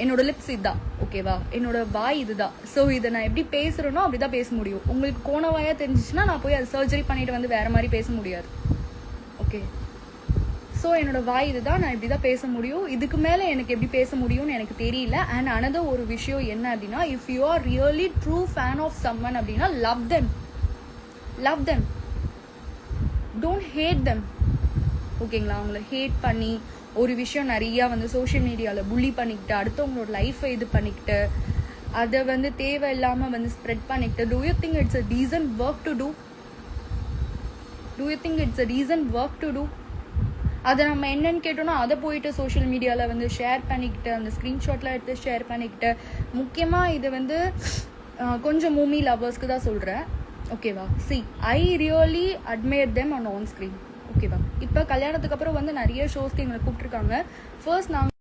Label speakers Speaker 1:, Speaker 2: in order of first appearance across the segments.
Speaker 1: என்னோட லிப்ஸ் இதுதான், ஓகேவா, என்னோட வாய் இதுதான். ஸோ இதை நான் எப்படி பேசுகிறேனோ அப்படி தான் பேச முடியும். உங்களுக்கு கோணவாயாக தெரிஞ்சிச்சுன்னா நான் போய் அது சர்ஜரி பண்ணிட்டு வந்து வேறு மாதிரி பேச முடியாது. ஓகே, ஸோ என்னோட வாய் இதுதான், நான் இப்படி தான் பேச முடியும். இதுக்கு மேலே எனக்கு எப்படி பேச முடியும்னு எனக்கு தெரியல. அண்ட் அனதர் ஒரு விஷயம் என்ன அப்படின்னா, if you are really true fan of someone அப்படின்னா love them, don't hate them. ஓகேங்களா? அவங்கள ஹேட் பண்ணி ஒரு விஷயம் நிறையா வந்து சோஷியல் மீடியாவில் புள்ளி பண்ணிக்கிட்டு அடுத்தவங்களோட லைஃப்பை இது பண்ணிக்கிட்டு அதை வந்து தேவையில்லாமல் வந்து ஸ்ப்ரெட் பண்ணிக்கிட்டு, do you think it's a decent work to do? அதை நம்ம என்னன்னு கேட்டோம்னா அதை போயிட்டு சோஷியல் மீடியாவில் வந்து ஷேர் பண்ணிக்கிட்டு அந்த ஸ்க்ரீன்ஷாட்லாம் எடுத்து ஷேர் பண்ணிக்கிட்டு, முக்கியமாக இது வந்து கொஞ்சம் மூமி லவர்ஸ்க்கு தான் சொல்கிறேன். ஓகேவா? C, I really admire them on screen. ஓகேவா? இப்போ கல்யாணத்துக்கு அப்புறம் வந்து நிறைய ஷோஸ்க்கு எங்களை கூப்பிட்டுருக்காங்க. ஃபர்ஸ்ட் நாங்கள்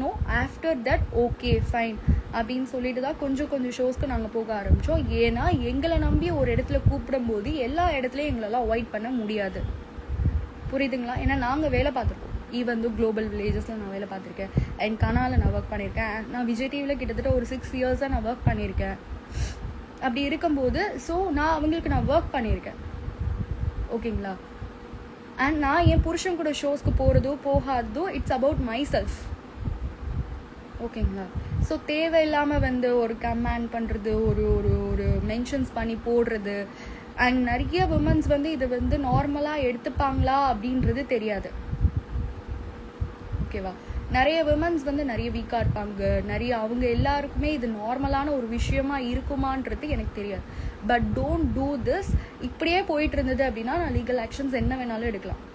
Speaker 1: no, after that okay fine அப்படின்னு சொல்லிட்டு தான் கொஞ்சம் ஷோஸ்க்கு நாங்கள் போக ஆரம்பித்தோம். ஏன்னா எங்களை நம்பி ஒரு இடத்துல கூப்பிடும்போது எல்லா இடத்துலையும் எங்களெல்லாம் அவாய்ட் பண்ண முடியாது. புரியுதுங்களா? ஏன்னா நாங்கள் வேலை பார்த்துருக்கோம். ஈவன் குளோபல் வில்லேஜஸில் நான் வேலை பார்த்துருக்கேன். அண்ட் கனாலில் நான் ஒர்க் பண்ணியிருக்கேன். நான் விஜய் டிவியில் கிட்டத்தட்ட ஒரு 6 இயர்ஸாக நான் ஒர்க் பண்ணியிருக்கேன். அப்படி இருக்கும்போது ஸோ நான் அவங்களுக்கு நான் ஒர்க் பண்ணியிருக்கேன். ஓகேங்களா? அண்ட் நான் என் புருஷன் கூட ஷோஸ்க்கு போகிறதோ போகாததோ இட்ஸ் அபவுட் மை செல்ஃப். ஓகேங்களா? ஸோ தேவையில்லாமல் வந்து ஒரு கமெண்ட் பண்ணுறது, ஒரு ஒரு ஒரு மென்ஷன்ஸ் பண்ணி போடுறது, அண்ட் நிறைய விமன்ஸ் வந்து இதை வந்து நார்மலாக எடுத்துப்பாங்களா அப்படின்றது தெரியாது. ஓகேவா? நிறைய விமன்ஸ் வந்து நிறைய வீக்காக இருப்பாங்க. நிறைய அவங்க எல்லாருக்குமே இது நார்மலான ஒரு விஷயமா இருக்குமான்றது எனக்கு தெரியாது. But don't do this. இப்படியே போயிட்டு இருந்தது அப்படின்னா நான் லீகல் ஆக்ஷன்ஸ் என்ன வேணாலும் எடுக்கலாம்.